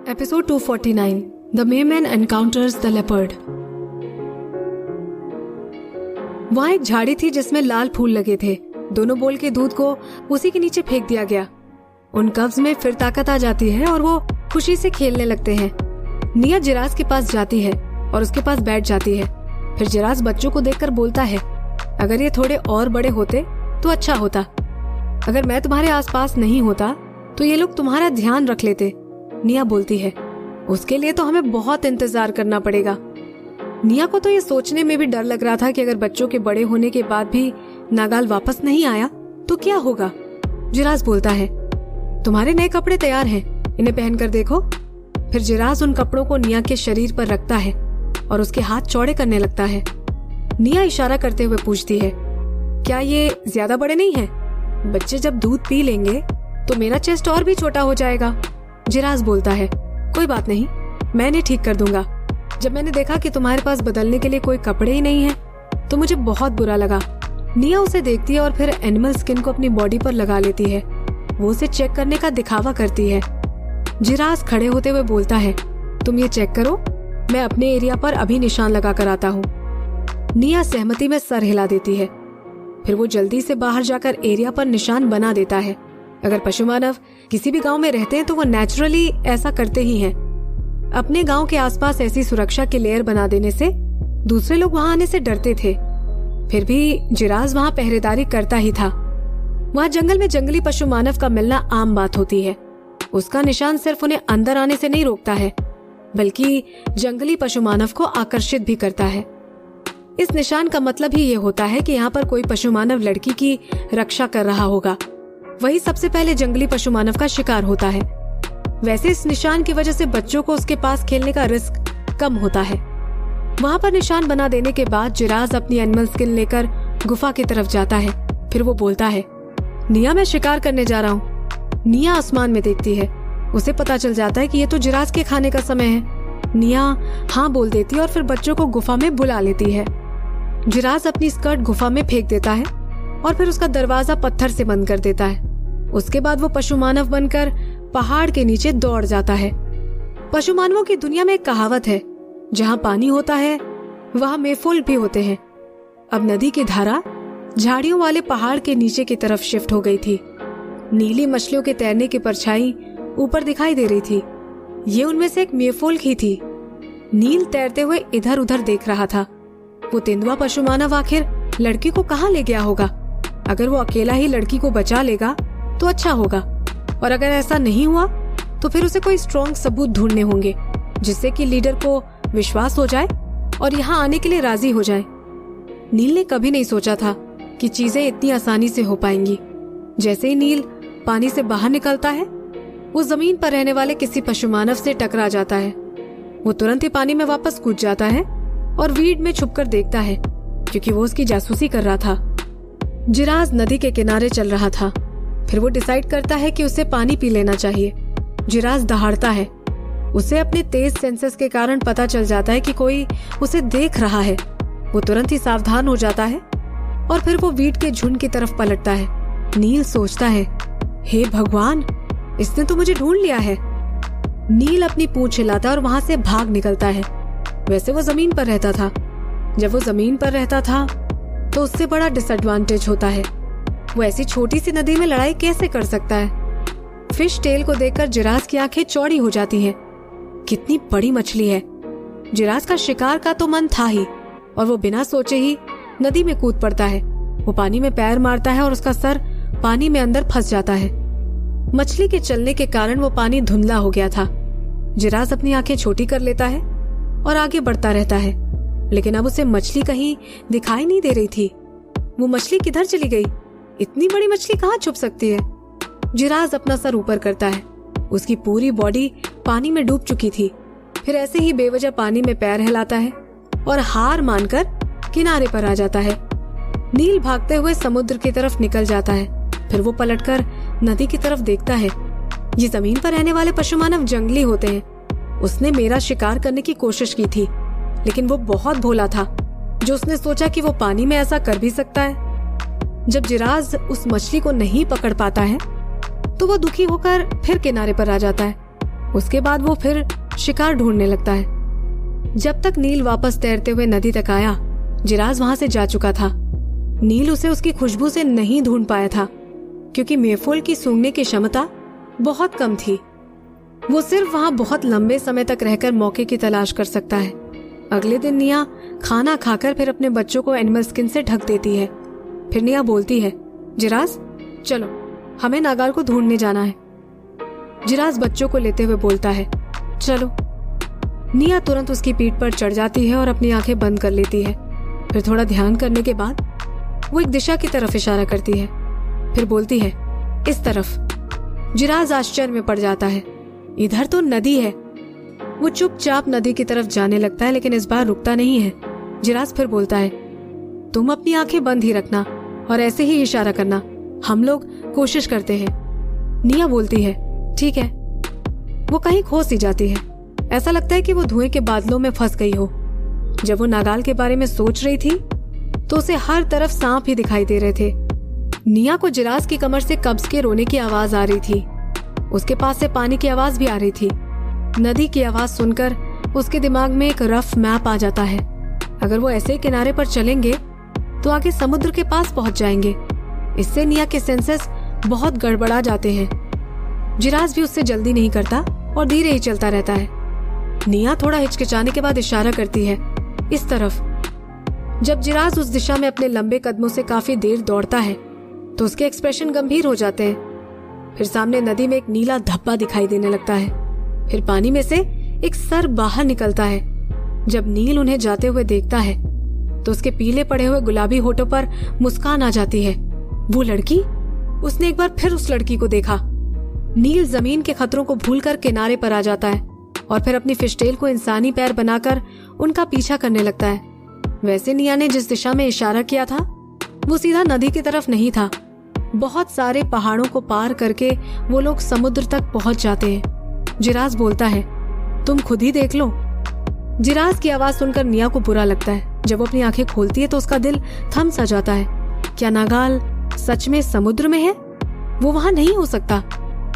Episode 249 The Merman Encounters the Leopard। वहां एक झाड़ी थी जिसमें लाल फूल लगे थे। दोनों बोल के दूध को उसी के नीचे फेंक दिया गया। उन कब्ज में फिर ताकत आ जाती है और वो खुशी से खेलने लगते हैं। निया जिराज के पास जाती है और उसके पास बैठ जाती है। फिर जिराज बच्चों को देखकर बोलता है, अगर ये थोड़े और बड़े होते तो अच्छा होता। अगर मैं तुम्हारे आसपास नहीं होता तो ये लोग तुम्हारा ध्यान रख लेते। निया बोलती है, उसके लिए तो हमें बहुत इंतजार करना पड़ेगा। निया को तो ये सोचने में भी डर लग रहा था कि अगर बच्चों के बड़े होने के बाद भी नागाल वापस नहीं आया तो क्या होगा। जिराज बोलता है, तुम्हारे नए कपड़े तैयार हैं, इन्हें पहनकर देखो। फिर जिराज उन कपड़ों को निया के शरीर पर रखता है और उसके हाथ चौड़े करने लगता है। निया इशारा करते हुए पूछती है, क्या ये ज्यादा बड़े नहीं हैं? बच्चे जब दूध पी लेंगे तो मेरा चेस्ट और भी छोटा हो जाएगा। जिराज बोलता है, कोई बात नहीं, मैं इन्हें ठीक कर दूंगा। जब मैंने देखा कि तुम्हारे पास बदलने के लिए कोई कपड़े ही नहीं हैं, तो मुझे बहुत बुरा लगा। निया उसे देखती है और फिर एनिमल स्किन को अपनी बॉडी पर लगा लेती है। वो उसे चेक करने का दिखावा करती है। जिराज खड़े होते हुए बोलता है, तुम ये चेक करो, मैं अपने एरिया पर अभी निशान लगा कर आता हूँ। निया सहमति में सर हिला देती है। फिर वो जल्दी से बाहर जाकर एरिया पर निशान बना देता है। अगर पशु मानव किसी भी गांव में रहते हैं तो वो नेचुरली ऐसा करते ही हैं। अपने गांव के आसपास ऐसी सुरक्षा के लेयर बना देने से दूसरे लोग वहां आने से डरते थे। फिर भी जिराज वहां पहरेदारी करता ही था। वहां जंगल में जंगली पशु मानव का मिलना आम बात होती है। उसका निशान सिर्फ उन्हें अंदर आने से नहीं रोकता है, बल्कि जंगली पशु मानव को आकर्षित भी करता है। इस निशान का मतलब ही ये होता है कि यहाँ पर कोई पशु मानव लड़की की रक्षा कर रहा होगा। वही सबसे पहले जंगली पशु मानव का शिकार होता है। वैसे इस निशान की वजह से बच्चों को उसके पास खेलने का रिस्क कम होता है। वहां पर निशान बना देने के बाद जिराज अपनी एनिमल स्किन लेकर गुफा की तरफ जाता है। फिर वो बोलता है, निया, मैं शिकार करने जा रहा हूँ। निया आसमान में देखती है। उसे पता चल जाता है कि ये तो जिराज के खाने का समय है। निया हाँ बोल देती है और फिर बच्चों को गुफा में बुला लेती है। जिराज अपनी स्कर्ट गुफा में फेंक देता है और फिर उसका दरवाजा पत्थर से बंद कर देता है। उसके बाद वो पशु मानव बनकर पहाड़ के नीचे दौड़ जाता है। पशु मानवों की दुनिया में एक कहावत है, जहाँ पानी होता है वहाँ मेफूल भी होते हैं। अब नदी की धारा झाड़ियों वाले पहाड़ के नीचे की तरफ शिफ्ट हो गई थी। नीली मछलियों के तैरने की परछाई ऊपर दिखाई दे रही थी। ये उनमें से एक मेफूल ही थी। नील तैरते हुए इधर उधर देख रहा था। वो तेंदुआ पशु मानव आखिर लड़की को कहाँ ले गया होगा? अगर वो अकेला ही लड़की को बचा लेगा तो अच्छा होगा, और अगर ऐसा नहीं हुआ तो फिर उसे कोई स्ट्रॉन्ग सबूत ढूंढने होंगे जिससे कि लीडर को विश्वास हो जाए और यहाँ आने के लिए राजी हो जाए। नील ने कभी नहीं सोचा था कि चीजें इतनी आसानी से हो पाएंगी। जैसे ही नील पानी से बाहर निकलता है, वो जमीन पर रहने वाले किसी पशु मानव से टकरा जाता है। वो तुरंत ही पानी में वापस कूद जाता है और वीड में छुपकर देखता है, क्योंकि वो उसकी जासूसी कर रहा था। जिराज नदी के किनारे चल रहा था। फिर वो डिसाइड करता है कि उसे पानी पी लेना चाहिए। जिराज दहाड़ता है। उसे अपने तेज सेंसेस के कारण पता चल जाता है कि कोई उसे देख रहा है। वो तुरंत ही सावधान हो जाता है और फिर वो वीड के झुंड की तरफ पलटता है। नील सोचता है, हे भगवान, इसने तो मुझे ढूंढ लिया है। नील अपनी पूंछ हिलाता है और वहां से भाग निकलता है। वैसे वो जमीन पर रहता था। जब वो जमीन पर रहता था तो उससे बड़ा डिसएडवांटेज होता है। वो ऐसी छोटी सी नदी में लड़ाई कैसे कर सकता है? फिश टेल को देखकर जिराज की आंखें चौड़ी हो जाती हैं। कितनी बड़ी मछली है। जिराज का शिकार का तो मन था ही, और वो बिना सोचे ही नदी में कूद पड़ता है। वो पानी में पैर मारता है और उसका सर पानी में अंदर फंस जाता है। मछली के चलने के कारण वो पानी धुंधला हो गया था। जिराज अपनी आंखें छोटी कर लेता है और आगे बढ़ता रहता है, लेकिन अब उसे मछली कहीं दिखाई नहीं दे रही थी। वो मछली किधर चली गई? इतनी बड़ी मछली कहाँ छुप सकती है? जिराज अपना सर ऊपर करता है। उसकी पूरी बॉडी पानी में डूब चुकी थी। फिर ऐसे ही बेवजह पानी में पैर हिलाता है और हार मानकर किनारे पर आ जाता है। नील भागते हुए समुद्र की तरफ निकल जाता है। फिर वो पलटकर नदी की तरफ देखता है। ये जमीन पर रहने वाले पशु मानव जंगली होते हैं। उसने मेरा शिकार करने की कोशिश की थी, लेकिन वो बहुत भोला था जो उसने सोचा कि वो पानी में ऐसा कर भी सकता है। जब जिराज उस मछली को नहीं पकड़ पाता है तो वो दुखी होकर फिर किनारे पर आ जाता है। उसके बाद वो फिर शिकार ढूंढने लगता है। जब तक नील वापस तैरते हुए नदी तक आया, जिराज वहां से जा चुका था। नील उसे उसकी खुशबू से नहीं ढूंढ पाया था, क्योंकि मेफोल की सूंघने की क्षमता बहुत कम थी। वो सिर्फ वहां बहुत लंबे समय तक रहकर मौके की तलाश कर सकता है। अगले दिन निया खाना खाकर फिर अपने बच्चों को एनिमल स्किन से ढक देती है। फिर निया बोलती है, जिराज चलो, हमें नागाल को ढूंढने जाना है। जिराज बच्चों को लेते हुए बोलता है, चलो। निया तुरंत उसकी पीठ पर चढ़ जाती है और अपनी आंखें बंद कर लेती है। फिर थोड़ा ध्यान करने के बाद वो एक दिशा की तरफ इशारा करती है। फिर बोलती है, इस तरफ। जिराज आश्चर्य में पड़ जाता है, इधर तो नदी है। वो चुपचाप नदी की तरफ जाने लगता है, लेकिन इस बार रुकता नहीं है। जिराज फिर बोलता है, तुम अपनी आंखें बंद ही रखना और ऐसे ही इशारा करना, हम लोग कोशिश करते हैं। निया बोलती है, ठीक है। वो कहीं खो सी जाती है। ऐसा लगता है कि वो धुएं के बादलों में फंस गई हो। जब वो नागाल के बारे में सोच रही थी तो उसे हर तरफ सांप ही दिखाई दे रहे थे। निया को जिराज की कमर से कब्ज के रोने की आवाज आ रही थी। उसके पास से पानी की आवाज भी आ रही थी। नदी की आवाज सुनकर उसके दिमाग में एक रफ मैप आ जाता है। अगर वो ऐसे किनारे पर चलेंगे तो आगे समुद्र के पास पहुंच जाएंगे। इससे निया के सेंसेस बहुत गड़बड़ा जाते हैं। जिराज भी उससे जल्दी नहीं करता और धीरे ही चलता रहता है। निया थोड़ा हिचकिचाने के बाद इशारा करती है, इस तरफ। जब जिराज उस दिशा में अपने लंबे कदमों से काफी देर दौड़ता है तो उसके एक्सप्रेशन गंभीर हो जाते हैं। फिर सामने नदी में एक नीला धब्बा दिखाई देने लगता है। फिर पानी में से एक सर बाहर निकलता है। जब नील उन्हें जाते हुए देखता है तो उसके पीले पड़े हुए गुलाबी होठों पर मुस्कान आ जाती है। वो लड़की, उसने एक बार फिर उस लड़की को देखा। नील जमीन के खतरों को भूलकर किनारे पर आ जाता है और फिर अपनी फिशटेल को इंसानी पैर बनाकर उनका पीछा करने लगता है। वैसे निया ने जिस दिशा में इशारा किया था वो सीधा नदी की तरफ नहीं था। बहुत सारे पहाड़ों को पार करके वो लोग समुद्र तक पहुंच जाते हैं। जिराज बोलता है, तुम खुद ही देख लो। जिराज की आवाज सुनकर निया को बुरा लगता है। जब वो अपनी आंखें खोलती है तो उसका दिल थम सा जाता है। क्या नागाल सच में समुद्र में है? वो वहां नहीं हो सकता।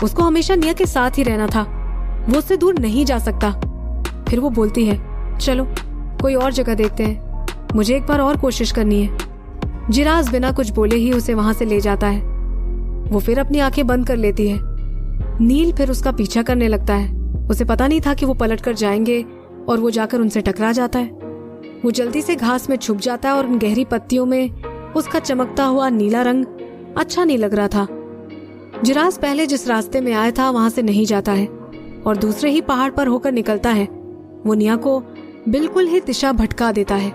उसको हमेशा निया के साथ ही रहना था। वो उससे दूर नहीं जा सकता। फिर वो बोलती है, चलो कोई और जगह देखते हैं, मुझे एक बार और कोशिश करनी है। जिराज बिना कुछ बोले ही उसे वहां से ले जाता है। वो फिर अपनी आंखें बंद कर लेती है। नील फिर उसका पीछा करने लगता है। उसे पता नहीं था कि वो पलट कर जाएंगे और वो जाकर उनसे टकरा जाता है। वो जल्दी से घास में छुप जाता है और उन गहरी पत्तियों में उसका चमकता हुआ नीला रंग अच्छा नहीं लग रहा था। जिराज पहले जिस रास्ते में आया था वहां से नहीं जाता है और दूसरे ही पहाड़ पर होकर निकलता है। वो निया को बिल्कुल ही दिशा भटका देता है।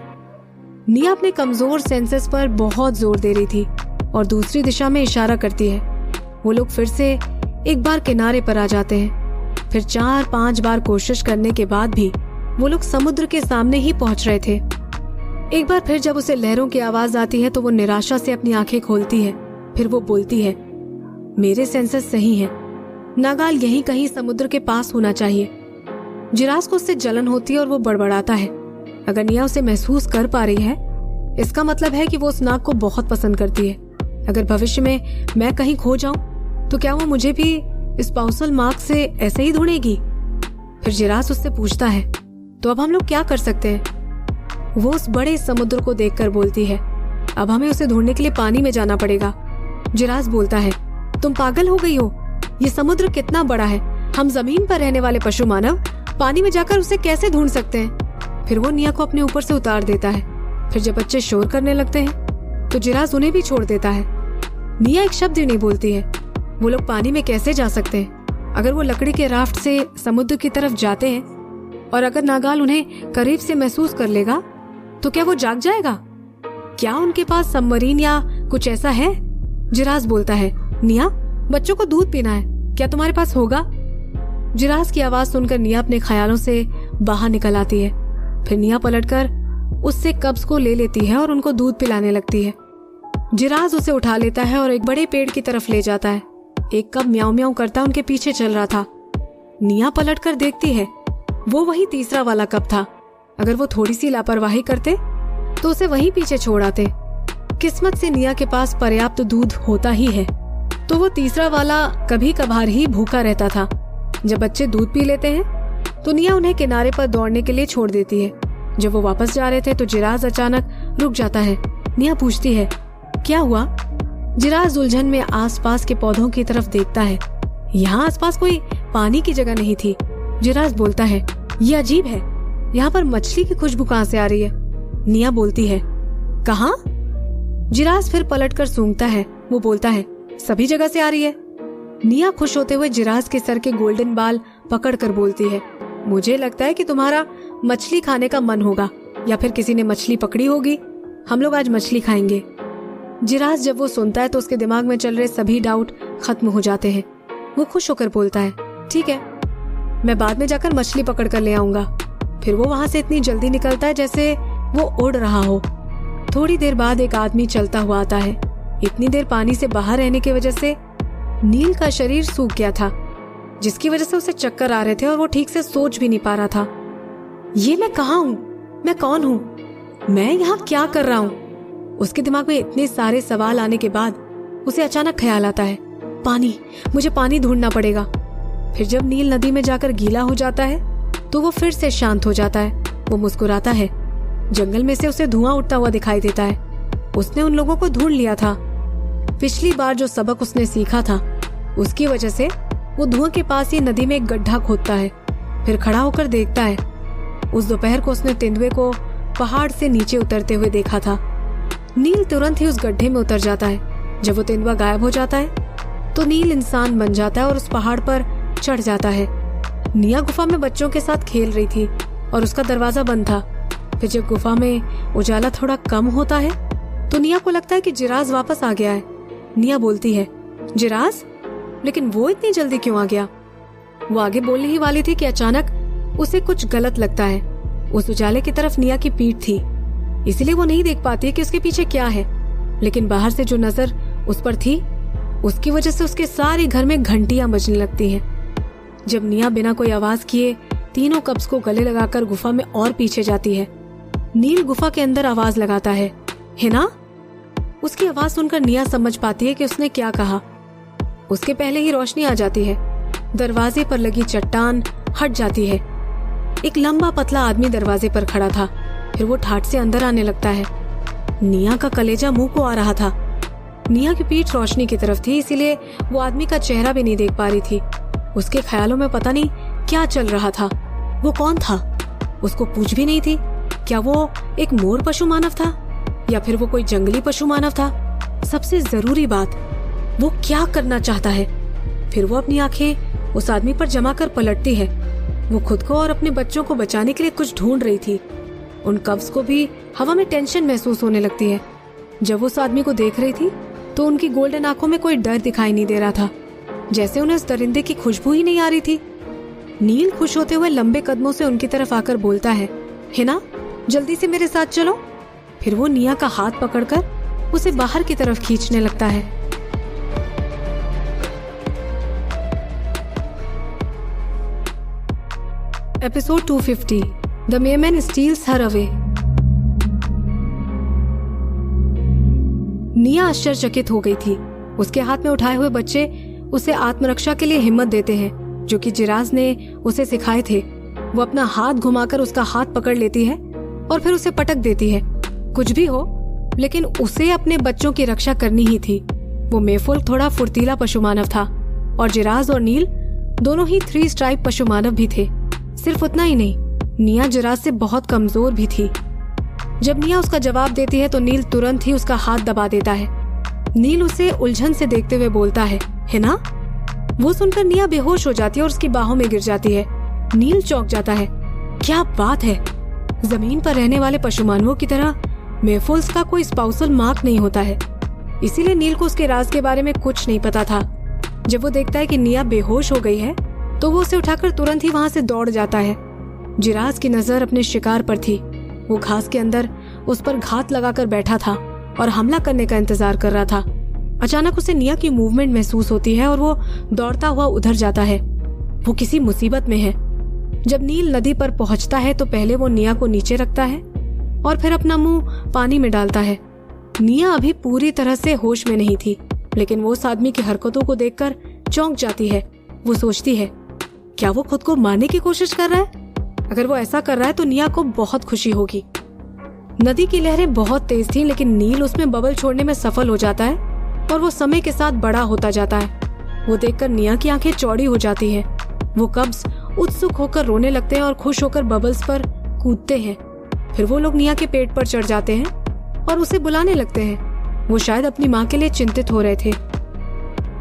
निया अपने कमजोर सेंसेस पर बहुत जोर दे रही थी और दूसरी दिशा में इशारा करती है। वो लोग फिर से एक बार किनारे पर आ जाते हैं। फिर 4-5 बार कोशिश करने के बाद भी वो लोग समुद्र के सामने ही पहुंच रहे थे। एक बार फिर जब उसे लहरों की आवाज आती है तो वो निराशा से अपनी आंखें खोलती है। फिर वो बोलती है, मेरे सेंसेस सही हैं। नागाल यहीं कहीं समुद्र के पास होना चाहिए। जिराज को उससे जलन होती है और वो बड़बड़ाता है। अगर निया उसे महसूस कर पा रही है, इसका मतलब है कि वो उस नाग को बहुत पसंद करती है। अगर भविष्य में मैं कहीं खो जाऊं तो क्या वो मुझे भी स्पाउसल मार्क से ऐसे ही ढूंढेगी? फिर जिराज उससे पूछता है, तो अब हम लोग क्या कर सकते हैं? वो उस बड़े समुद्र को देखकर बोलती है, अब हमें उसे ढूंढने के लिए पानी में जाना पड़ेगा। जिराज बोलता है, तुम पागल हो गई हो? ये समुद्र कितना बड़ा है। हम जमीन पर रहने वाले पशु मानव पानी में जाकर उसे कैसे ढूंढ सकते हैं? फिर वो निया को अपने ऊपर से उतार देता है। फिर जब बच्चे शोर करने लगते हैं तो जिराज उन्हें भी छोड़ देता है। निया एक शब्द भी नहीं बोलती है। वो लोग पानी में कैसे जा सकते हैं? अगर वो लकड़ी के राफ्ट से समुद्र की तरफ जाते हैं और अगर नागाल उन्हें करीब से महसूस कर लेगा तो क्या वो जाग जाएगा? क्या उनके पास सबमरीन या कुछ ऐसा है? जिराज बोलता है, निया बच्चों को दूध पीना है, क्या तुम्हारे पास होगा? जिराज की आवाज सुनकर निया अपने ख्यालों से बाहर निकल आती है। फिर निया पलटकर उससे कब्ज को ले लेती है और उनको दूध पिलाने लगती है। जिराज उसे उठा लेता है और एक बड़े पेड़ की तरफ ले जाता है। एक कब म्याऊं म्याऊं करता उनके पीछे चल रहा था। निया पलटकर देखती है, वो वही तीसरा वाला कब था। अगर वो थोड़ी सी लापरवाही करते तो उसे वहीं पीछे छोड़ आते। किस्मत से निया के पास पर्याप्त दूध होता ही है, तो वो तीसरा वाला कभी कभार ही भूखा रहता था। जब बच्चे दूध पी लेते हैं तो निया उन्हें किनारे पर दौड़ने के लिए छोड़ देती है। जब वो वापस जा रहे थे तो जिराज अचानक रुक जाता है। निया पूछती है, क्या हुआ? जिराज उलझन में आसपास के पौधों की तरफ देखता है। यहाँ आसपास कोई पानी की जगह नहीं थी। जिराज बोलता है, ये अजीब है, यहाँ पर मछली की खुशबू कहाँ से आ रही है? निया बोलती है, कहाँ? जिराज फिर पलटकर सूंघता है। वो बोलता है, सभी जगह से आ रही है। निया खुश होते हुए जिराज के सर के गोल्डन बाल पकड़कर बोलती है, मुझे लगता है कि तुम्हारा मछली खाने का मन होगा, या फिर किसी ने मछली पकड़ी होगी। हम लोग आज मछली खाएंगे। जिराज जब वो सुनता है तो उसके दिमाग में चल रहे सभी डाउट खत्म हो जाते हैं। वो खुश होकर बोलता है, ठीक है, मैं बाद में जाकर मछली पकड़ कर ले आऊंगा। फिर वो वहां से इतनी जल्दी निकलता है जैसे वो उड़ रहा हो। थोड़ी देर बाद एक आदमी चलता हुआ आता है। इतनी देर पानी से बाहर रहने की वजह से नील का शरीर सूख गया था, जिसकी वजह से उसे चक्कर आ रहे थे और वो ठीक से सोच भी नहीं पा रहा था। ये मैं कहाँ हूँ? मैं कौन हूँ? मैं यहाँ क्या कर रहा हूँ? उसके दिमाग में इतने सारे सवाल आने के बाद उसे अचानक ख्याल आता है, पानी, मुझे पानी ढूंढना पड़ेगा। फिर जब नील नदी में जाकर गीला हो जाता है तो वो फिर से शांत हो जाता है। वो मुस्कुराता है। जंगल में से उसे धुआं उठता हुआ दिखाई देता है। उसने उन लोगों को ढूंढ लिया था। पिछली बार जो सबक उसने सीखा था उसकी वजह से वो धुआं के पास ही नदी में एक गड्ढा खोदता है। फिर खड़ा होकर देखता है। उस दोपहर को उसने तेंदुए को पहाड़ से नीचे उतरते हुए देखा था। नील तुरंत ही उस गड्ढे में उतर जाता है। जब वो तेंदुआ गायब हो जाता है तो नील इंसान बन जाता है और उस पहाड़ पर चढ़ जाता है। निया गुफा में बच्चों के साथ खेल रही थी और उसका दरवाजा बंद था। फिर जब गुफा में उजाला थोड़ा कम होता है तो निया को लगता है कि जिराज वापस आ गया है। निया बोलती है, जिराज? लेकिन वो इतनी जल्दी क्यों आ गया? वो आगे बोलने ही वाली थी कि अचानक उसे कुछ गलत लगता है। उस उजाले की तरफ निया की पीठ थी, इसलिए वो नहीं देख पाती कि उसके पीछे क्या है। लेकिन बाहर से जो नजर उस पर थी उसकी वजह से उसके सारे घर में घंटियां बजने लगती हैं। जब निया बिना कोई आवाज किए तीनों कब्ज को गले लगाकर गुफा में और पीछे जाती है, नील गुफा के अंदर आवाज लगाता है ना? उसकी आवाज सुनकर निया समझ पाती है कि उसने क्या कहा। उसके पहले ही रोशनी आ जाती है। दरवाजे पर लगी चट्टान हट जाती है। एक लंबा पतला आदमी दरवाजे पर खड़ा था। फिर वो ठाठ से अंदर आने लगता है। निया का कलेजा मुंह को आ रहा था। निया की पीठ रोशनी की तरफ थी, इसीलिए वो आदमी का चेहरा भी नहीं देख पा रही थी। उसके ख्यालों में पता नहीं क्या चल रहा था। वो कौन था? उसको पूछ भी नहीं थी। क्या वो एक मोर पशु मानव था या फिर वो कोई जंगली पशु मानव था? सबसे जरूरी बात, वो क्या करना चाहता है? फिर वो अपनी आंखें उस आदमी पर जमा कर पलटती है। वो खुद को और अपने बच्चों को बचाने के लिए कुछ ढूंढ रही थी। उन कब्ज को भी हवा में टेंशन महसूस होने लगती है। जब वो उस आदमी को देख रही थी तो उनकी गोल्डन आंखों में कोई डर दिखाई नहीं दे रहा था, जैसे उन्हें उस दरिंदे की खुशबू ही नहीं आ रही थी। नील खुश होते हुए लंबे कदमों से उनकी तरफ आकर बोलता है ना, जल्दी से मेरे साथ चलो। फिर वो निया का हाथ पकड़कर उसे बाहर की तरफ खींचने लगता है। Episode 250 the merman steals her away. निया आश्चर्यचकित हो गई थी। उसके हाथ में उठाए हुए बच्चे उसे आत्मरक्षा के लिए हिम्मत देते हैं, जो कि जिराज ने उसे सिखाए थे। वो अपना हाथ घुमाकर उसका हाथ पकड़ लेती है और फिर उसे पटक देती है। कुछ भी हो, लेकिन उसे अपने बच्चों की रक्षा करनी ही थी। वो मेफुल थोड़ा फुर्तीला पशु मानव था और जिराज और नील दोनों ही 3 स्ट्राइप पशु मानव भी थे। सिर्फ उतना ही नहीं, निया जिराज से बहुत कमजोर भी थी। जब निया उसका जवाब देती है तो नील तुरंत ही उसका हाथ दबा देता है। नील उसे उलझन से देखते हुए बोलता है ना? वो सुनकर निया बेहोश हो जाती है और उसकी बाहों में गिर जाती है। नील चौंक जाता है। क्या बात है? जमीन पर रहने वाले पशु मानवों की तरह मेफुल्स का कोई स्पाउसल मार्क नहीं होता है, इसीलिए नील को उसके राज के बारे में कुछ नहीं पता था। जब वो देखता है कि निया बेहोश हो गई है तो वो उसे उठाकर तुरंत ही वहां से दौड़ जाता है। जिराज की नजर अपने शिकार पर थी। वो घास के अंदर उस पर घात लगाकर बैठा था और हमला करने का इंतजार कर रहा था। अचानक उसे निया की मूवमेंट महसूस होती है और वो दौड़ता हुआ उधर जाता है। वो किसी मुसीबत में है। जब नील नदी पर पहुंचता है तो पहले वो निया को नीचे रखता है और फिर अपना मुंह पानी में डालता है। निया अभी पूरी तरह से होश में नहीं थी, लेकिन वो उस आदमी की हरकतों को देखकर चौंक जाती है। वो सोचती है, क्या वो खुद को मारने की कोशिश कर रहा है? अगर वो ऐसा कर रहा है तो निया को बहुत खुशी होगी। नदी की लहरें बहुत तेज थीं, लेकिन नील उसमें बबल छोड़ने में सफल हो जाता है और वो समय के साथ बड़ा होता जाता है। वो देखकर निया की आंखें चौड़ी हो जाती हैं। वो कब्ज उत्सुक होकर रोने लगते हैं और खुश होकर बबल्स पर कूदते हैं। फिर वो लोग निया के पेट पर चढ़ जाते हैं और उसे बुलाने लगते हैं। वो शायद अपनी माँ के लिए चिंतित हो रहे थे।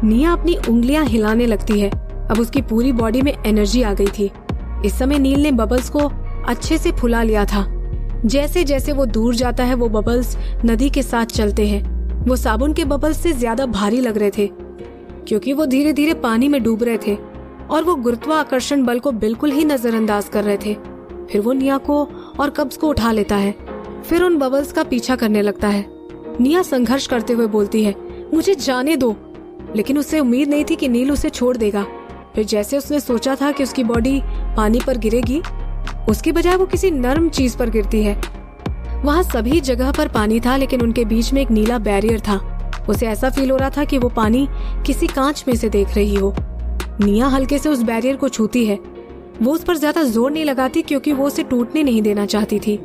निया अपनी उंगलियां हिलाने लगती है। अब उसकी पूरी बॉडी में एनर्जी आ गई थी। इस समय नील ने बबल्स को अच्छे से फुला लिया था। जैसे जैसे वो दूर जाता है वो बबल्स नदी के साथ चलते हैं। वो साबुन के बबल्स से ज्यादा भारी लग रहे थे क्योंकि वो धीरे धीरे पानी में डूब रहे थे और वो गुरुत्वाकर्षण बल को बिल्कुल ही नजरअंदाज कर रहे थे। फिर वो निया को और कब्ज को उठा लेता है, फिर उन बबल्स का पीछा करने लगता है। निया संघर्ष करते हुए बोलती है, मुझे जाने दो, लेकिन उसे उम्मीद नहीं थी कि नील उसे छोड़ देगा। फिर जैसे उसने सोचा था कि उसकी बॉडी पानी पर गिरेगी, उसकी बजाय वो किसी नरम चीज पर गिरती है। वहाँ सभी जगह पर पानी था, लेकिन उनके बीच में एक नीला बैरियर था। उसे ऐसा फील हो रहा था कि वो पानी किसी कांच में से देख रही हो। निया हल्के से उस बैरियर को छूती है। वो उस पर ज्यादा जोर नहीं लगाती क्योंकि वो उसे टूटने नहीं देना चाहती थी।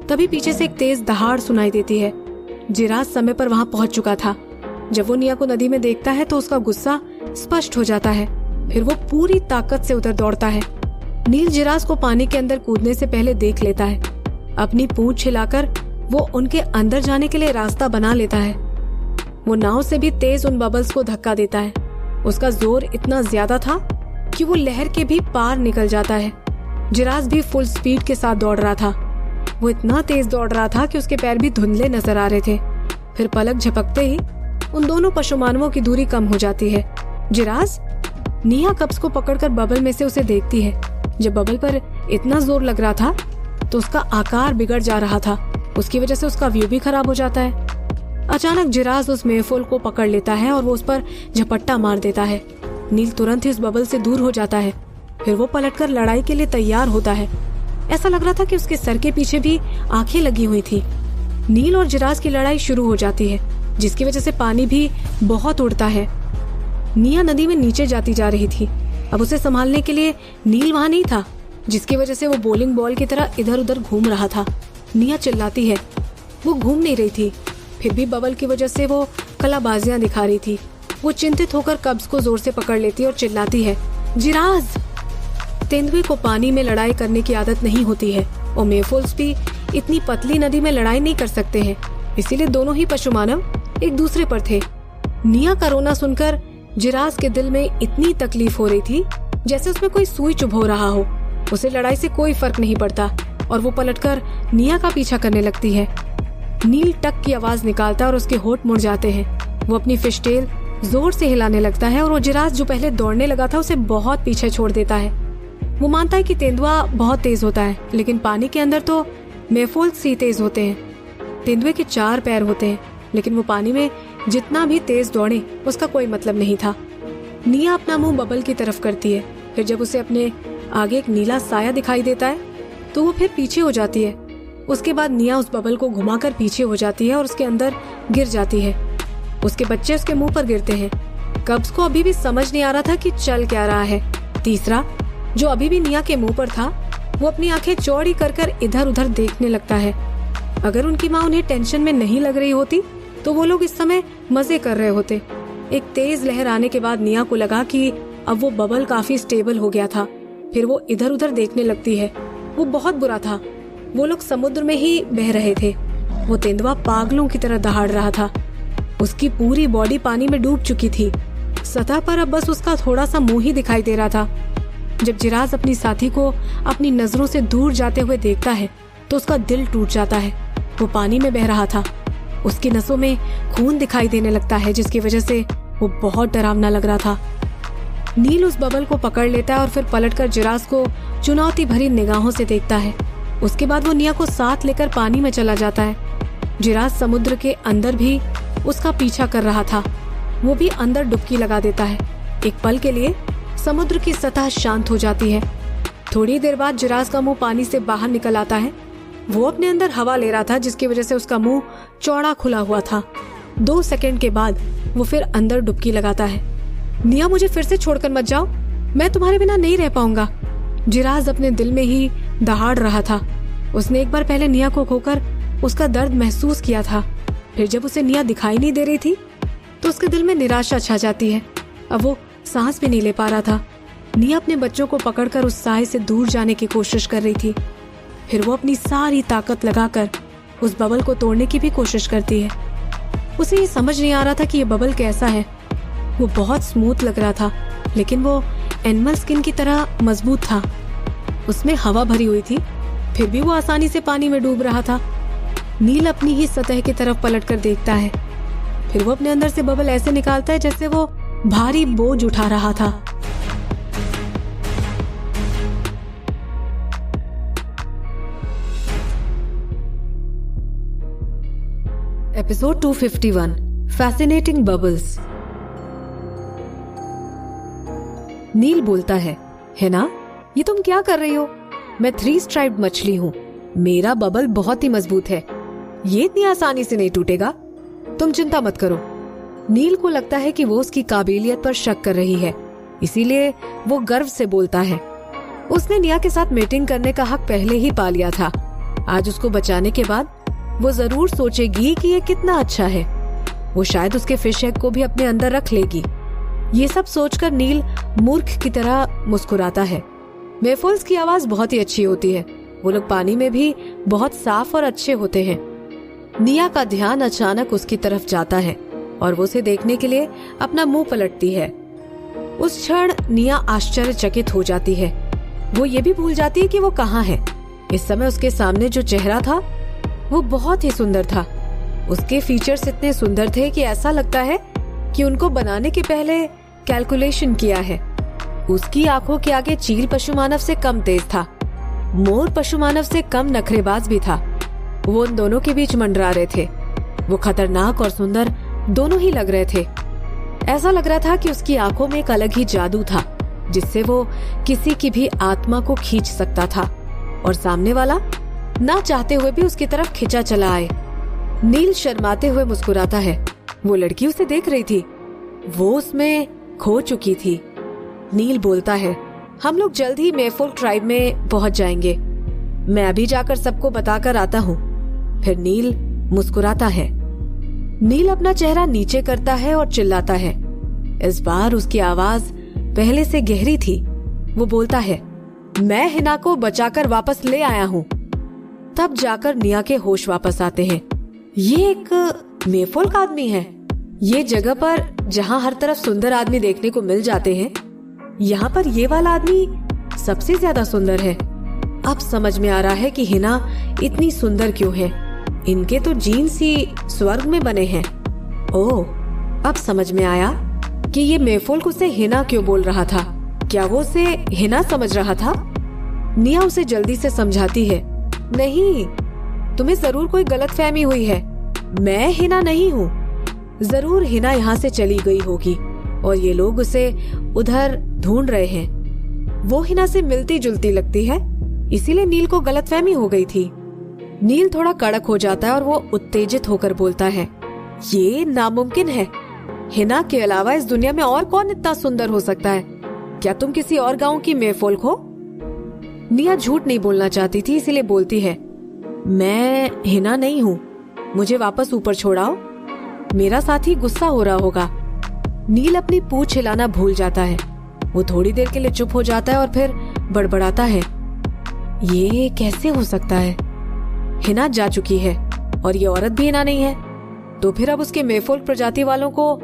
तभी पीछे से एक तेज दहाड़ सुनाई देती है। जिराज समय पर वहाँ पहुंच चुका था। जब वो निया को नदी में देखता है तो उसका गुस्सा स्पष्ट हो जाता है। फिर वो पूरी ताकत से उधर दौड़ता है। नील जिराज को पानी के अंदर कूदने से पहले देख लेता है। अपनी पूंछ हिलाकर वो उनके अंदर जाने के लिए रास्ता बना लेता है। वो नाव से भी तेज उन बबल्स को धक्का देता है। उसका जोर इतना ज्यादा था कि वो लहर के भी पार निकल जाता है। जिराज भी फुल स्पीड के साथ दौड़ रहा था। वो इतना तेज दौड़ रहा था कि उसके पैर भी धुंधले नजर आ रहे थे। फिर पलक झपकते ही उन दोनों पशु मानवों की दूरी कम हो जाती है। जिराज, निया कब्ज को पकड़कर बबल में से उसे देखती है। जब बबल पर इतना जोर लग रहा था तो उसका आकार बिगड़ जा रहा था। उसकी वजह से उसका व्यू भी खराब हो जाता है। अचानक जिराज उस मेफुल को पकड़ लेता है और वो उस पर झपट्टा मार देता है। नील तुरंत ही उस बबल से दूर हो जाता है। फिर वो पलटकर लड़ाई के लिए तैयार होता है। ऐसा लग रहा था कि उसके सर के पीछे भी आंखें लगी हुई थी। नील और जिराज की लड़ाई शुरू हो जाती है, जिसकी वजह से पानी भी बहुत उड़ता है। निया नदी में नीचे जाती जा रही थी। अब उसे संभालने के लिए नील वहाँ नहीं था, जिसकी वजह से वो बॉलिंग बॉल की तरह इधर उधर घूम रहा था। निया चिल्लाती है। वो घूम नहीं रही थी, फिर भी बबल की वजह से वो कलाबाजियां दिखा रही थी। वो चिंतित होकर कब्ज को जोर से पकड़ लेती और चिल्लाती है, जिराज। तेंदुए को पानी में लड़ाई करने की आदत नहीं होती है और मेफुल्स भी इतनी पतली नदी में लड़ाई नहीं कर सकते हैं। इसीलिए दोनों ही पशु मानव एक दूसरे पर थे। निया का रोना सुनकर जिराज के दिल में इतनी तकलीफ हो रही थी जैसे उसमें कोई सुई चुभो रहा हो। उसे लड़ाई से कोई फर्क नहीं पड़ता और वो पलटकर निया का पीछा करने लगती है। नील टक की आवाज निकालता है और उसके होंठ मुड़ जाते हैं। वो अपनी फिशटेल जोर से हिलाने लगता है और वो जिराज जो पहले दौड़ने लगा था उसे बहुत पीछे छोड़ देता है। वो मानता है कि तेंदुआ बहुत तेज होता है, लेकिन पानी के अंदर तो मेफुल्स ही तेज होते हैं। तेंदुए के 4 पैर होते हैं, लेकिन वो पानी में जितना भी तेज दौड़े उसका कोई मतलब नहीं था। निया अपना मुंह बबल की तरफ करती है। फिर जब उसे अपने आगे एक नीला साया दिखाई देता है तो वो फिर पीछे हो जाती है। उसके बाद निया उस बबल को घुमाकर पीछे हो जाती है और उसके अंदर गिर जाती है। उसके बच्चे उसके मुंह पर गिरते हैं। कब्ज को अभी भी समझ नहीं आ रहा था कि चल क्या रहा है। तीसरा, जो अभी भी निया के मुंह पर था, वो अपनी आंखें चौड़ी कर कर इधर उधर देखने लगता है। अगर उनकी माँ उन्हें टेंशन में नहीं लग रही होती तो वो लोग इस समय मजे कर रहे होते। एक तेज लहर आने के बाद निया को लगा कि अब वो बबल काफी स्टेबल हो गया था। फिर वो इधर उधर देखने लगती है। वो बहुत बुरा था। वो लोग समुद्र में ही बह रहे थे। वो तेंदुआ पागलों की तरह दहाड़ रहा था। उसकी पूरी बॉडी पानी में डूब चुकी थी। सतह पर अब बस उसका थोड़ा सा मुंह ही दिखाई दे रहा था। जब जिराज अपनी साथी को अपनी नजरों से दूर जाते हुए देखता है तो उसका दिल टूट जाता है। वो पानी में बह रहा था। उसकी नसों में खून दिखाई देने लगता है, जिसकी वजह से वो बहुत डरावना लग रहा था। नील उस बबल को पकड़ लेता है और फिर पलटकर जिराज को चुनौती भरी निगाहों से देखता है। उसके बाद वो निया को साथ लेकर पानी में चला जाता है। जिराज समुद्र के अंदर भी उसका पीछा कर रहा था। वो भी अंदर डुबकी लगा देता है। एक पल के लिए समुद्र की सतह शांत हो जाती है। थोड़ी देर बाद जिराज का मुंह पानी से बाहर निकल आता है। वो अपने अंदर हवा ले रहा था, जिसकी वजह से उसका मुंह चौड़ा खुला हुआ था। 2 सेकंड के बाद वो फिर अंदर डुबकी लगाता है। निया, मुझे फिर से छोड़कर मत जाओ। मैं तुम्हारे बिना नहीं रह पाऊंगा। जिराज अपने दिल में ही दहाड़ रहा था। उसने एक बार पहले निया को खोकर उसका दर्द महसूस किया था। फिर जब उसे निया दिखाई नहीं दे रही थी तो उसके दिल में निराशा छा जाती है। अब वो सांस भी नहीं ले पा रहा था। निया अपने बच्चों को पकड़कर उस साए से दूर जाने की कोशिश कर रही थी। फिर वो अपनी सारी ताकत लगाकर उस बबल को तोड़ने की भी कोशिश करती है। उसे ये समझ नहीं आ रहा था कि ये बबल कैसा है। वो बहुत स्मूथ लग रहा था, लेकिन वो एनिमल स्किन की तरह मजबूत था। उसमें हवा भरी हुई थी, फिर भी वो आसानी से पानी में डूब रहा था। नील अपनी ही सतह की तरफ पलटकर देखता है। फिर वो अपने अंदर से बबल ऐसे निकालता है जैसे वो भारी बोझ उठा रहा था। Episode 251 fascinating bubbles. नील बोलता है ना, ये तुम क्या कर रही हो? मैं 3 स्ट्राइप्ड मछली हूँ। मेरा बबल बहुत ही मजबूत है, ये इतनी आसानी से नहीं टूटेगा। तुम चिंता मत करो। नील को लगता है कि वो उसकी काबिलियत पर शक कर रही है, इसीलिए वो गर्व से बोलता है। उसने निया के साथ मीटिंग करने का हक पहले ही पा लिया था। आज उसको बचाने के बाद वो जरूर सोचेगी कि ये कितना अच्छा है। वो शायद उसके फिश एग को भी अपने अंदर रख लेगी। ये सब सोचकर नील मूर्ख की तरह मुस्कुराता है। मेफोल्स की आवाज बहुत ही अच्छी होती है। वो लोग पानी में भी बहुत साफ और अच्छे होते हैं। निया का ध्यान अचानक उसकी तरफ जाता है और वो उसे देखने के लिए अपना मुंह पलटती है। उस क्षण निया आश्चर्यचकित हो जाती है। वो ये भी भूल जाती है कि वो कहाँ है। इस समय उसके सामने जो चेहरा था वो बहुत ही सुंदर था। उसके फीचर्स इतने सुंदर थे कि ऐसा लगता है कि उनको बनाने के पहले कैलकुलेशन किया है। उसकी आंखों के आगे चील पशुमानव से कम तेज था। मोर पशुमानव से कम नखरेबाज भी था। वो उन दोनों के बीच मंडरा रहे थे। वो खतरनाक और सुंदर दोनों ही लग रहे थे। ऐसा लग रहा था कि उसकी आंखों में एक अलग ही जादू था, जिससे वो किसी की भी आत्मा को खींच सकता था और सामने वाला ना चाहते हुए भी उसकी तरफ खिंचा चला आए। नील शर्माते हुए मुस्कुराता है। वो लड़की उसे देख रही थी। वो उसमें खो चुकी थी। नील बोलता है, हम लोग जल्द ही मेफोल ट्राइब में पहुंच जाएंगे। मैं अभी जाकर सबको बताकर आता हूँ। फिर नील मुस्कुराता है। नील अपना चेहरा नीचे करता है और चिल्लाता है। इस बार उसकी आवाज पहले से गहरी थी। वो बोलता है, मैं हिना को बचाकर वापस ले आया हूँ। तब जाकर निया के होश वापस आते हैं। ये एक मेफोल का आदमी है। ये जगह पर जहाँ हर तरफ सुंदर आदमी देखने को मिल जाते हैं, यहाँ पर ये वाला आदमी सबसे ज्यादा सुंदर है। अब समझ में आ रहा है कि हिना इतनी सुंदर क्यों है। इनके तो जीन्स ही स्वर्ग में बने हैं। ओह, अब समझ में आया कि ये मेफोल उसे हिना क्यों बोल रहा था। क्या वो उसे हिना समझ रहा था? निया उसे जल्दी से समझाती है, नहीं, तुम्हें जरूर कोई गलतफहमी हुई है। मैं हिना नहीं हूँ। जरूर हिना यहाँ से चली गई होगी और ये लोग उसे उधर ढूंढ रहे हैं। वो हिना से मिलती जुलती लगती है, इसीलिए नील को गलतफहमी हो गई थी। नील थोड़ा कड़क हो जाता है और वो उत्तेजित होकर बोलता है, ये नामुमकिन है। हिना के अलावा इस दुनिया में और कौन इतना सुंदर हो सकता है? क्या तुम किसी और गांव की मेफोल हो? निया झूठ नहीं बोलना चाहती थी, इसीलिए बोलती है, मैं हिना नहीं हूँ। मुझे वापस ऊपर छोड़ाओ। मेरा साथी गुस्सा हो रहा होगा। नील अपनी पूंछ हिलाना भूल जाता है। वो थोड़ी देर के लिए चुप हो जाता है और फिर बड़बड़ाता है, ये कैसे हो सकता है? हिना जा चुकी है और ये औरत भी हिना नहीं है, तो फिर अब उसके मेफोल प्रजाति वालों को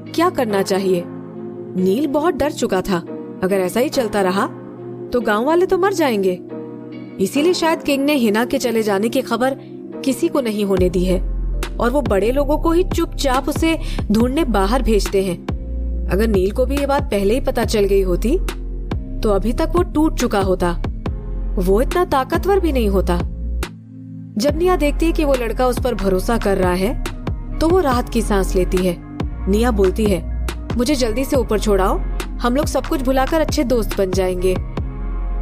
क्या करना चाहिए? नील बहुत डर चुका था। अगर ऐसा ही चलता रहा तो गांव वाले तो मर जाएंगे। इसीलिए शायद किंग ने हिना के चले जाने की खबर किसी को नहीं होने दी है और वो बड़े लोगों को ही चुपचाप उसे ढूंढने बाहर भेजते हैं। अगर नील को भी ये बात पहले ही पता चल गई होती तो अभी तक वो टूट चुका होता। वो इतना ताकतवर भी नहीं होता। जब निया देखती है कि वो लड़का उस पर भरोसा कर रहा है तो वो राहत की सांस लेती है। निया बोलती है, मुझे जल्दी से ऊपर छोड़ाओ, हम लोग सब कुछ भुलाकर अच्छे दोस्त बन जाएंगे।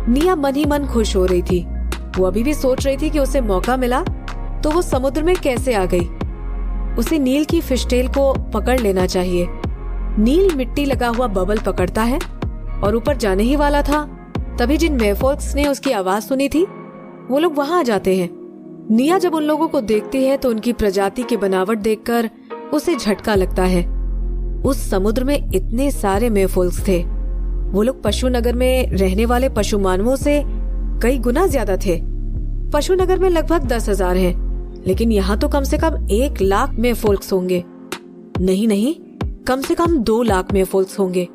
निया मन ही मन खुश हो रही थी। वो अभी भी सोच रही थी कि उसे मौका मिला तो वो समुद्र में कैसे आ गई। उसे नील की फिशटेल को पकड़ लेना चाहिए। नील मिट्टी लगा हुआ बबल पकड़ता है और ऊपर जाने ही वाला था, तभी जिन मेफोल्क्स ने उसकी आवाज सुनी थी वो लोग वहां आ जाते हैं। निया जब उन लोगों को देखती है तो उनकी प्रजाति की बनावट देखकर उसे झटका लगता है। उस समुद्र में इतने सारे मेफोल्क्स थे। वो लोग पशु नगर में रहने वाले पशु मानवों से कई गुना ज्यादा थे। पशु नगर में लगभग 10,000 हैं, लेकिन यहाँ तो कम से कम 1 लाख मेफोल्क्स होंगे। नहीं, कम से कम 2 लाख मेफोल्क्स होंगे।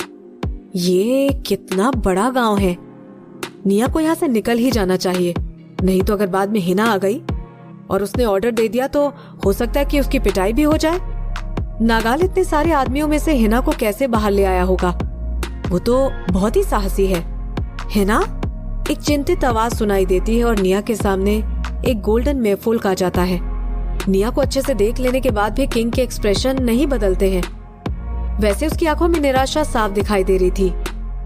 ये कितना बड़ा गांव है। निया को यहाँ से निकल ही जाना चाहिए, नहीं तो अगर बाद में हिना आ गई और उसने ऑर्डर दे दिया तो हो सकता है कि उसकी पिटाई भी हो जाए। नागाल इतने सारे आदमियों में से हिना को कैसे बाहर ले आया होगा? वो तो बहुत ही साहसी है। हिना? एक चिंतित आवाज सुनाई देती है और निया के सामने एक गोल्डन मेफोल्क आ जाता है। निया को अच्छे से देख लेने के बाद भी किंग के एक्सप्रेशन नहीं बदलते हैं। वैसे उसकी आंखों में निराशा साफ दिखाई दे रही थी।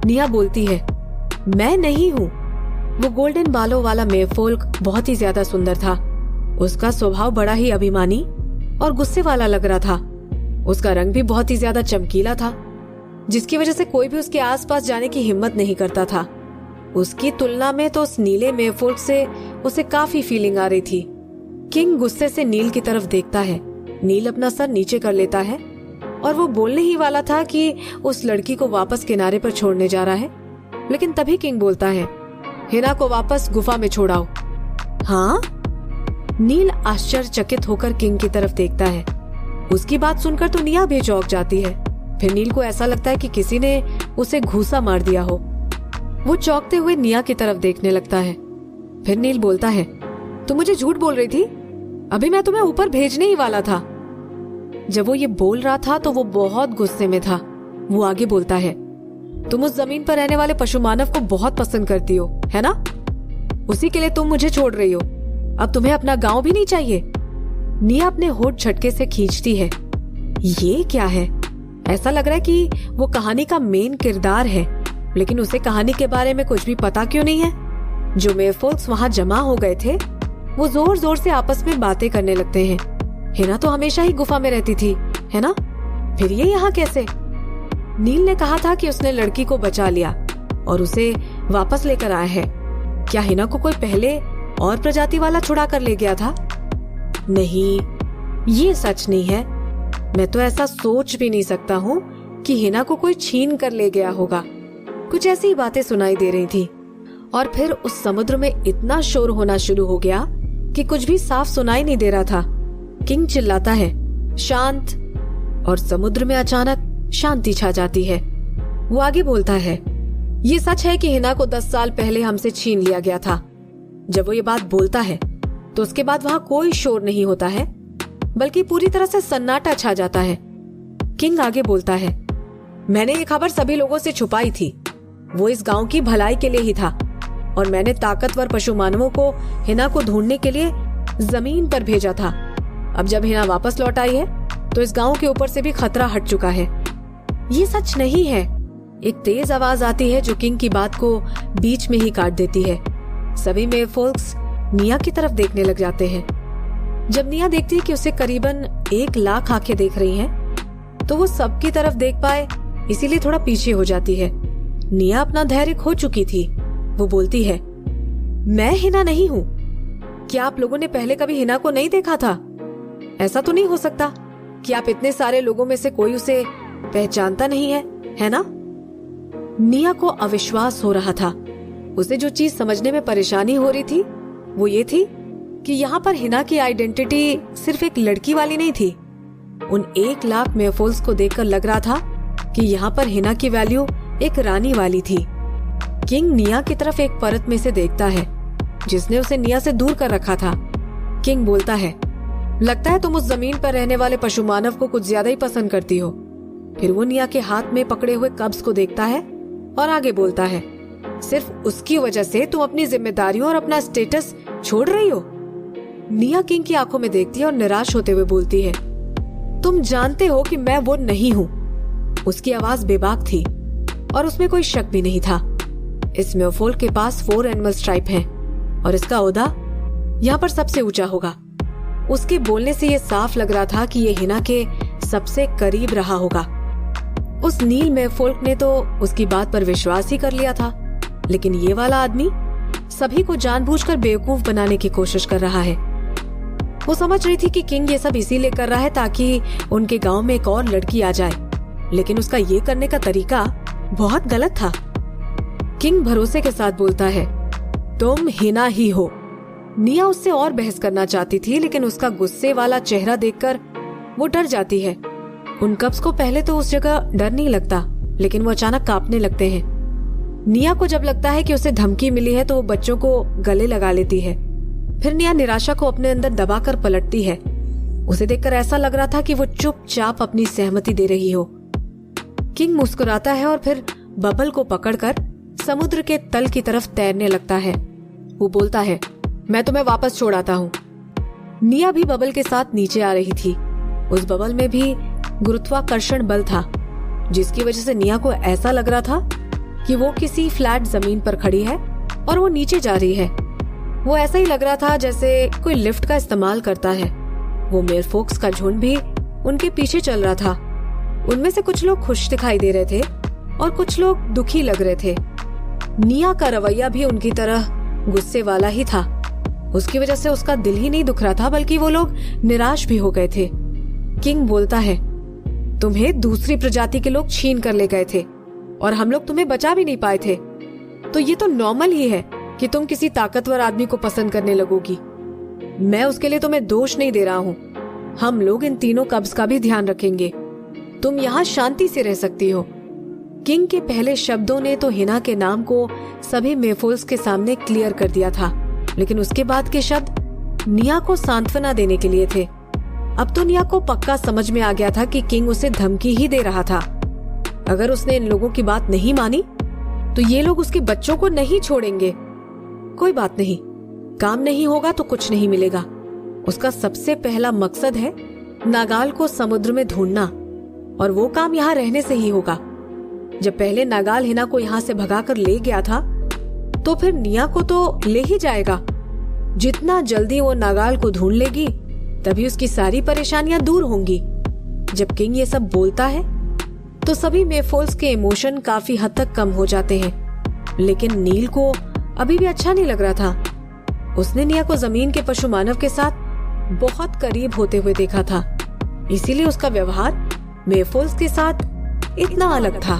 निया बोलती है, मैं नहीं हूँ। वो गोल्डन बालों वाला मेफोल्क बहुत ही ज्यादा सुंदर था। उसका स्वभाव बड़ा ही अभिमानी और गुस्से वाला लग रहा था। उसका रंग भी बहुत ही ज्यादा चमकीला था, जिसकी वजह से कोई भी उसके आसपास जाने की हिम्मत नहीं करता था। उसकी तुलना में तो उस नीले मेफोल्क से उसे काफी फीलिंग आ रही थी। किंग गुस्से से नील की तरफ देखता है। नील अपना सर नीचे कर लेता है और वो बोलने ही वाला था कि उस लड़की को वापस किनारे पर छोड़ने जा रहा है, लेकिन तभी किंग बोलता है, हिना को वापस गुफा में छोड़ाओ। हाँ? नील आश्चर्यचकित होकर किंग की तरफ देखता है। उसकी बात सुनकर तो निया भी चौंक जाती है। फिर नील को ऐसा लगता है कि किसी ने उसे घूसा मार दिया हो। वो चौंकते हुए निया की तरफ देखने लगता है। फिर नील बोलता है, तुम मुझे झूठ बोल रही थी, अभी मैं तुम्हें ऊपर भेजने ही वाला था। जब वो ये बोल रहा था तो वो बहुत गुस्से में था। वो आगे बोलता है, तुम उस जमीन पर रहने वाले पशु मानव को बहुत पसंद करती हो, है ना? उसी के लिए तुम मुझे छोड़ रही हो। अब तुम्हें अपना गांव भी नहीं चाहिए? निया अपने होठ झटके से खींचती है। ये क्या है? ऐसा लग रहा है कि वो कहानी का मेन किरदार है, लेकिन उसे कहानी के बारे में कुछ भी पता क्यों नहीं है? जो मेफोल्क्स वहां जमा हो गए थे वो जोर जोर से आपस में बातें करने लगते हैं। हिना तो हमेशा ही गुफा में रहती थी, है ना? फिर ये यहाँ कैसे? नील ने कहा था कि उसने लड़की को बचा लिया और उसे वापस लेकर आया है। क्या हिना को कोई पहले और प्रजाति वाला छुड़ा कर ले गया था? नहीं, ये सच नहीं है। मैं तो ऐसा सोच भी नहीं सकता हूँ कि हिना को कोई छीन कर ले गया होगा। कुछ ऐसी बातें सुनाई दे रही थी और फिर उस समुद्र में इतना शोर होना शुरू हो गया कि कुछ भी साफ सुनाई नहीं दे रहा था। किंग चिल्लाता है, शांत, और समुद्र में अचानक शांति छा जाती है। वो आगे बोलता है, ये सच है कि हिना को 10 साल पहले हमसे छीन लिया गया था। जब वो ये बात बोलता है तो उसके बाद वहां कोई शोर नहीं होता है, बल्कि पूरी तरह से सन्नाटा छा जाता है। किंग आगे बोलता है, मैंने ये खबर सभी लोगों से छुपाई थी। वो इस गांव की भलाई के लिए ही था और मैंने ताकतवर पशु मानवों को हिना को ढूंढने के लिए जमीन पर भेजा था। अब जब हिना वापस लौट आई है तो इस गांव के ऊपर से भी खतरा हट चुका है। ये सच नहीं है। एक तेज आवाज आती है जो किंग की बात को बीच में ही काट देती है। सभी मेफोल्क्स निया की तरफ देखने लग जाते हैं। जब निया देखती है कि उसे करीबन 1 लाख आंखें देख रही हैं, तो वो सबकी तरफ देख पाए इसीलिए थोड़ा पीछे हो जाती है। निया अपना धैर्य खो चुकी थी। वो बोलती है, मैं हिना नहीं हूँ। क्या आप लोगों ने पहले कभी हिना को नहीं देखा था? ऐसा तो नहीं हो सकता कि आप इतने सारे लोगों में से कोई उसे पहचानता नहीं है ना? निया को अविश्वास हो रहा था। उसे जो चीज समझने में परेशानी हो रही थी वो ये थी कि यहाँ पर हिना की आइडेंटिटी सिर्फ एक लड़की वाली नहीं थी। उन 1 लाख मेफोल्क्स को देखकर लग रहा था कि यहाँ पर हिना की वैल्यू एक रानी वाली थी। किंग निया की तरफ एक परत में से देखता है जिसने उसे निया से दूर कर रखा था। किंग बोलता है, लगता है तुम उस जमीन पर रहने वाले पशु मानव को कुछ ज्यादा ही पसंद करती हो। फिर वो निया के हाथ में पकड़े हुए कब्ज को देखता है और आगे बोलता है, सिर्फ उसकी वजह से तुम अपनी जिम्मेदारियों और अपना स्टेटस छोड़ रही हो? निया किंग की आंखों में देखती है और निराश होते हुए बोलती है, तुम जानते हो कि मैं वो नहीं हूँ। उसकी आवाज बेबाक थी और उसमें कोई शक भी नहीं था। इस मेफोल्क के पास 4 एनिमल स्ट्राइप हैं और इसका ओहदा यहाँ पर सबसे ऊंचा होगा। उसके बोलने से ये साफ लग रहा था कि ये हिना के सबसे करीब रहा होगा। उस नील मेफोल्क ने तो उसकी बात पर विश्वास ही कर लिया था, लेकिन ये वाला आदमी सभी को जानबूझकर बेवकूफ बनाने की कोशिश कर रहा है। वो समझ रही थी कि किंग ये सब इसीलिए कर रहा है ताकि उनके गांव में एक और लड़की आ जाए, लेकिन उसका ये करने का तरीका बहुत गलत था। किंग भरोसे के साथ बोलता है, तुम हिना ही हो। निया उससे और बहस करना चाहती थी, लेकिन उसका गुस्से वाला चेहरा देखकर वो डर जाती है। उन कप्स को पहले तो उस जगह डर नहीं लगता, लेकिन वो अचानक कांपने लगते हैं। निया को जब लगता है कि उसे धमकी मिली है तो वो बच्चों को गले लगा लेती है। फिर निया निराशा को अपने अंदर दबाकर पलटती है। उसे देखकर ऐसा लग रहा था कि वो चुपचाप अपनी सहमति दे रही हो। किंग मुस्कुराता है और फिर बबल को पकड़कर समुद्र के तल की तरफ तैरने लगता है। वो बोलता है, मैं तुम्हें वापस छोड़ आता हूँ। निया भी बबल के साथ नीचे आ रही थी। उस बबल में भी गुरुत्वाकर्षण बल था, जिसकी वजह से निया को ऐसा लग रहा था कि वो किसी फ्लैट जमीन पर खड़ी है और वो नीचे जा रही है। वो ऐसा ही लग रहा था जैसे कोई लिफ्ट का इस्तेमाल करता है। वो मेरफोक्स का झुंड भी उनके पीछे चल रहा था। उनमें से कुछ लोग खुश दिखाई दे रहे थे और कुछ लोग दुखी लग रहे थे। निया का रवैया भी उनकी तरह गुस्से वाला ही था। उसकी वजह से उसका दिल ही नहीं दुख रहा था, बल्कि वो लोग निराश भी हो गए थे। किंग बोलता है, तुम्हें दूसरी प्रजाति के लोग छीन कर ले गए थे और हम लोग तुम्हें बचा भी नहीं पाए थे, तो ये तो नॉर्मल ही है कि तुम किसी ताकतवर आदमी को पसंद करने लगोगी। मैं उसके लिए तुम्हें दोष नहीं दे रहा हूँ। हम लोग इन तीनों कब्ज का भी ध्यान रखेंगे। तुम यहाँ शांति से रह सकती हो। किंग के पहले शब्दों ने तो हिना के नाम को सभी मेफोल्स के सामने क्लियर कर दिया था, लेकिन उसके बाद के शब्द निया को सांत्वना देने के लिए थे। अब तो निया को पक्का समझ में आ गया था कि किंग उसे धमकी ही दे रहा था। अगर उसने इन लोगों की बात नहीं मानी तो ये लोग उसके बच्चों को नहीं छोड़ेंगे। कोई बात नहीं, काम नहीं होगा तो कुछ नहीं मिलेगा। उसका सबसे पहला मकसद है नागाल को समुद्र में ढूंढना, और वो काम यहाँ रहने से ही होगा। जब पहले नागाल हिना को यहाँ से भगाकर ले गया था, तो फिर निया को तो ले ही जाएगा। जितना जल्दी वो नागाल को ढूंढ लेगी, तभी उसकी सारी परेशानियां दूर होंगी। जब किंग ये सब बोलता है तो सभी मेफोल्स के इमोशन काफी हद तक कम हो जाते हैं, लेकिन नील को अभी भी अच्छा नहीं लग रहा था। उसने निया को जमीन के पशु मानव के साथ बहुत करीब होते हुए देखा था, इसीलिए उसका व्यवहार मेफोल्स के साथ इतना अलग था।